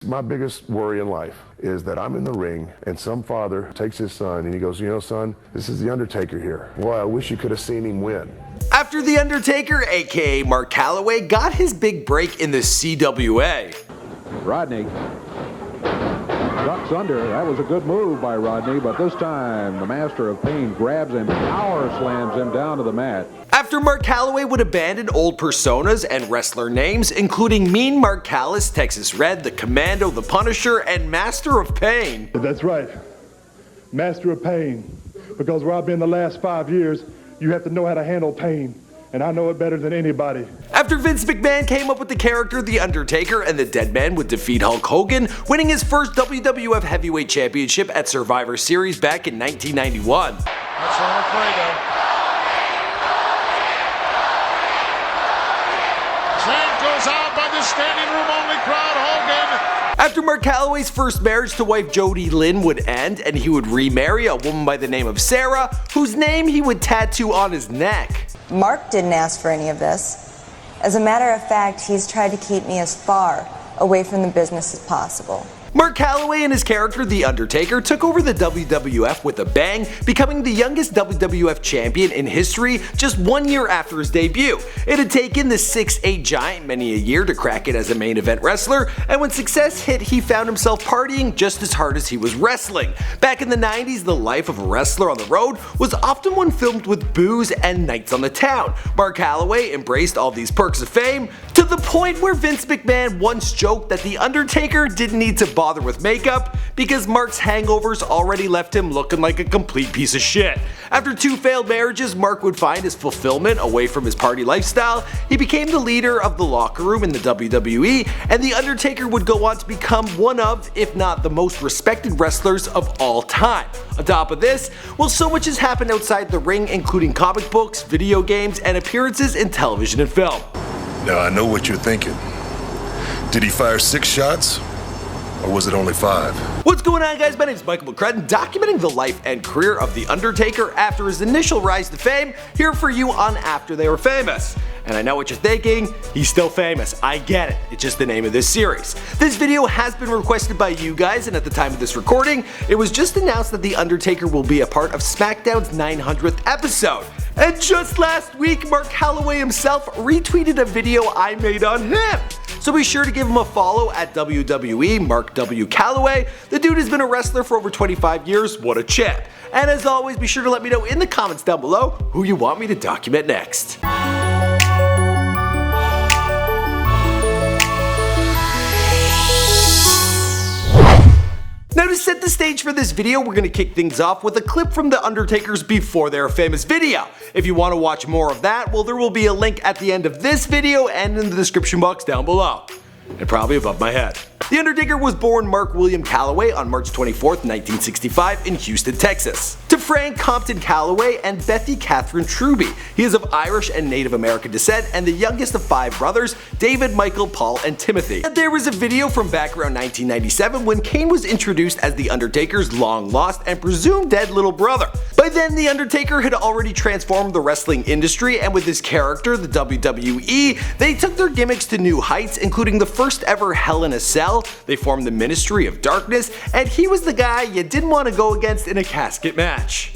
my biggest worry in life is that I'm in the ring and some father takes his son and he goes, you know, son, this is the Undertaker here. Boy, I wish you could have seen him win. After the Undertaker, aka Mark Calaway, got his big break in the CWA. Rodney ducks under. That was a good move by Rodney, but this time the Master of Pain grabs him, power slams him down to the mat. After Mark Calaway would abandon old personas and wrestler names, including Mean Mark Callis, Texas Red, The Commando, The Punisher, and Master of Pain. That's right, Master of Pain. Because where I've been the last 5 years, you have to know how to handle pain, and I know it better than anybody. After Vince McMahon came up with the character The Undertaker and the Dead Man would defeat Hulk Hogan, winning his first WWF Heavyweight Championship at Survivor Series back in 1991. That's what I'm afraid of. Chant goes out by the standing room only crowd, Hogan. After Mark Calaway's first marriage to wife Jody Lynn would end and he would remarry a woman by the name of Sarah, whose name he would tattoo on his neck. Mark didn't ask for any of this. As a matter of fact, he's tried to keep me as far away from the business as possible. Mark Calaway and his character The Undertaker took over the WWF with a bang, becoming the youngest WWF champion in history just 1 year after his debut. It had taken the 6'8" giant many a year to crack it as a main event wrestler, and when success hit, he found himself partying just as hard as he was wrestling. Back in the 90s, the life of a wrestler on the road was often one filmed with booze and nights on the town. Mark Calaway embraced all these perks of fame, to the point where Vince McMahon once joked that The Undertaker didn't need to bother with makeup because Mark's hangovers already left him looking like a complete piece of shit. After 2 failed marriages, Mark would find his fulfillment away from his party lifestyle. He became the leader of the locker room in the WWE, and The Undertaker would go on to become one of, if not the most respected wrestlers of all time. On top of this, well, so much has happened outside the ring, including comic books, video games, and appearances in television and film. Now I know what you're thinking. Did he fire 6 shots? Or was it only 5? What's going on, guys? My name is Michael McCrudden, documenting the life and career of The Undertaker after his initial rise to fame, here for you on After They Were Famous. And I know what you're thinking, he's still famous. I get it, it's just the name of this series. This video has been requested by you guys, and at the time of this recording, it was just announced that The Undertaker will be a part of SmackDown's 900th episode. And just last week, Mark Calaway himself retweeted a video I made on him. So be sure to give him a follow at WWE Mark W. Calaway. The dude has been a wrestler for over 25 years, what a champ. And as always, be sure to let me know in the comments down below who you want me to document next. Now, to set the stage for this video, we're going to kick things off with a clip from The Undertaker's Before They Were Famous video. If you want to watch more of that, well, there will be a link at the end of this video and in the description box down below. And probably above my head. The Undertaker was born Mark William Calaway on March 24th, 1965 in Houston, Texas, to Frank Compton Calaway and Bethy Catherine Truby. He is of Irish and Native American descent and the youngest of 5 brothers, David, Michael, Paul, and Timothy. And there was a video from back around 1997 when Kane was introduced as The Undertaker's long-lost and presumed dead little brother. By then, The Undertaker had already transformed the wrestling industry, and with his character, the WWE, they took their gimmicks to new heights, including the first ever Hell in a Cell. They formed the Ministry of Darkness, and he was the guy you didn't want to go against in a casket match.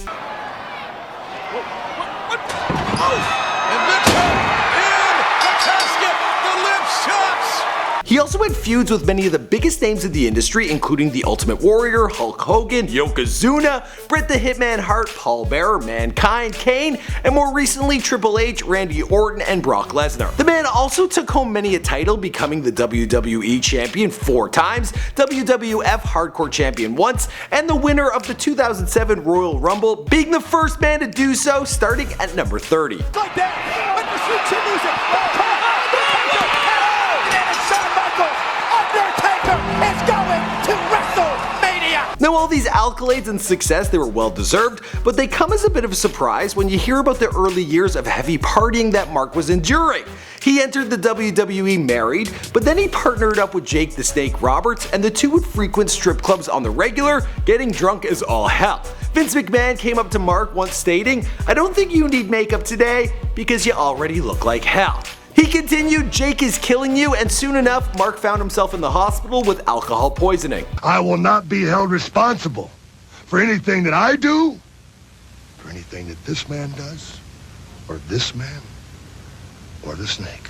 He also had feuds with many of the biggest names of the industry, including The Ultimate Warrior, Hulk Hogan, Yokozuna, Bret the Hitman Hart, Paul Bearer, Mankind, Kane, and more recently Triple H, Randy Orton, and Brock Lesnar. The man also took home many a title, becoming the WWE Champion 4 times, WWF Hardcore Champion once, and the winner of the 2007 Royal Rumble, being the first man to do so, starting at number 30. Like that, let the music. It's going to Wrestlemania! Now, all these accolades and success, they were well deserved, but they come as a bit of a surprise when you hear about the early years of heavy partying that Mark was enduring. He entered the WWE married, but then he partnered up with Jake the Snake Roberts, and the two would frequent strip clubs on the regular, getting drunk as all hell. Vince McMahon came up to Mark once stating, "I don't think you need makeup today because you already look like hell." He continued, "Jake is killing you," and soon enough, Mark found himself in the hospital with alcohol poisoning. I will not be held responsible for anything that I do, for anything that this man does, or this man, or the snake.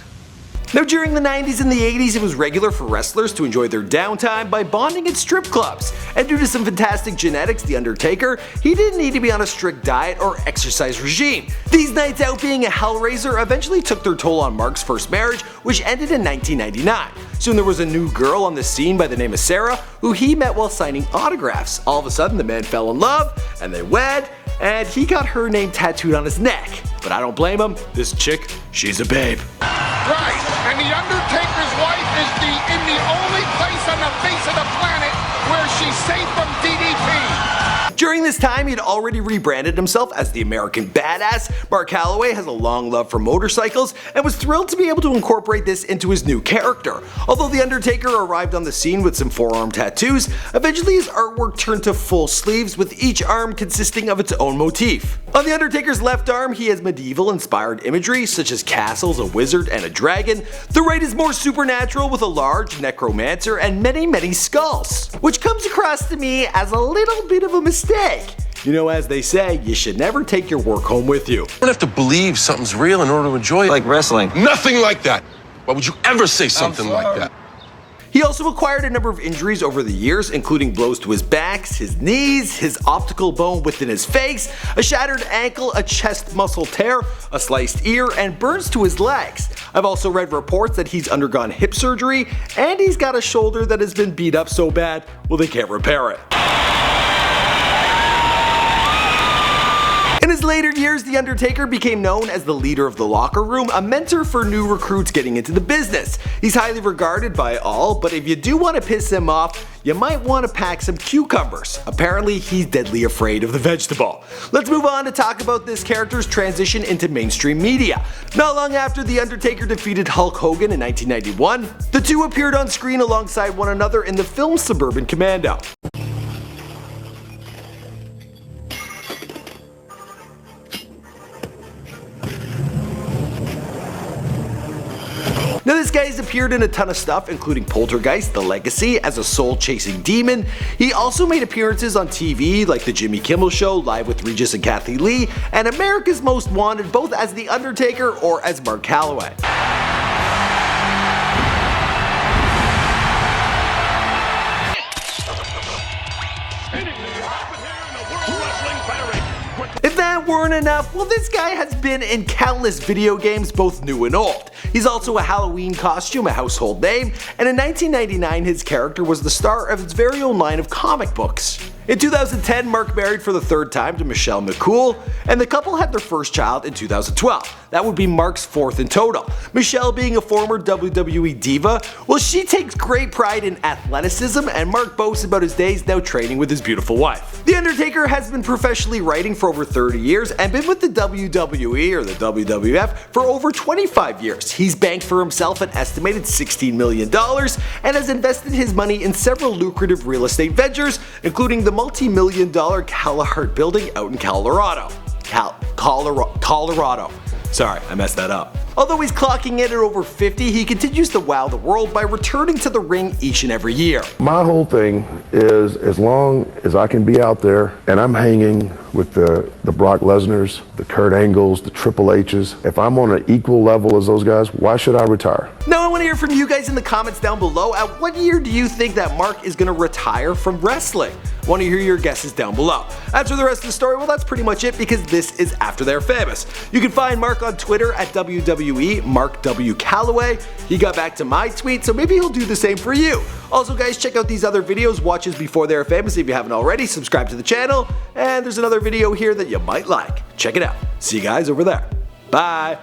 Now during the 90s and the 80s, it was regular for wrestlers to enjoy their downtime by bonding at strip clubs. And due to some fantastic genetics, The Undertaker, he didn't need to be on a strict diet or exercise regime. These nights out being a hellraiser eventually took their toll on Mark's first marriage, which ended in 1999. Soon there was a new girl on the scene by the name of Sarah, who he met while signing autographs. All of a sudden the man fell in love, and they wed, and he got her name tattooed on his neck. But I don't blame him, this chick, she's a babe. Right, and The Undertaker's wife is in the only place on the face of the planet where she's safe from DDP. During this time, he had already rebranded himself as the American Badass. Mark Calaway has a long love for motorcycles and was thrilled to be able to incorporate this into his new character. Although The Undertaker arrived on the scene with some forearm tattoos, eventually his artwork turned to full sleeves with each arm consisting of its own motif. On The Undertaker's left arm, he has medieval-inspired imagery such as castles, a wizard, and a dragon. The right is more supernatural with a large necromancer and many skulls, which comes across to me as a little bit of a mistake. You know, as they say, you should never take your work home with you. You don't have to believe something's real in order to enjoy it. Like wrestling. Nothing like that. Why would you ever say something like that? He also acquired a number of injuries over the years, including blows to his back, his knees, his optical bone within his face, a shattered ankle, a chest muscle tear, a sliced ear, and burns to his legs. I've also read reports that he's undergone hip surgery, and he's got a shoulder that has been beat up so bad, well, they can't repair it. In his later years, The Undertaker became known as the leader of the locker room, a mentor for new recruits getting into the business. He's highly regarded by all, but if you do want to piss him off, you might want to pack some cucumbers. Apparently, he's deadly afraid of the vegetable. Let's move on to talk about this character's transition into mainstream media. Not long after The Undertaker defeated Hulk Hogan in 1991, the two appeared on screen alongside one another in the film Suburban Commando. Now this guy has appeared in a ton of stuff, including Poltergeist, The Legacy, as a soul-chasing demon. He also made appearances on TV like The Jimmy Kimmel Show, Live with Regis and Kathy Lee, and America's Most Wanted, both as The Undertaker or as Mark Calaway. If that weren't enough, well, this guy has been in countless video games, both new and old. He's also a Halloween costume, a household name, and in 1999 his character was the star of its very own line of comic books. In 2010, Mark married for the third time to Michelle McCool, and the couple had their first child in 2012. That would be Mark's fourth in total. Michelle, being a former WWE diva, well, she takes great pride in athleticism, and Mark boasts about his days now training with his beautiful wife. The Undertaker has been professionally writing for over 30 years and been with the WWE or the WWF for over 25 years. He's banked for himself an estimated $16 million and has invested his money in several lucrative real estate ventures, including the multi-million-dollar Calahart building out in Colorado. Colorado. Sorry, I messed that up. Although he's clocking in at over 50, he continues to wow the world by returning to the ring each and every year. My whole thing is, as long as I can be out there and I'm hanging with the Brock Lesners, the Kurt Angles, the Triple H's, if I'm on an equal level as those guys, why should I retire? Now I want to hear from you guys in the comments down below. At what year do you think that Mark is going to retire from wrestling? I want to hear your guesses down below. As for the rest of the story, well, that's pretty much it, because this is After They're Famous. You can find Mark on Twitter at WWE Mark W. Calaway. He got back to my tweet, so maybe he'll do the same for you. Also guys, check out these other videos, watch us before they're famous if you haven't already, subscribe to the channel, and there's another video here that you might like. Check it out. See you guys over there. Bye.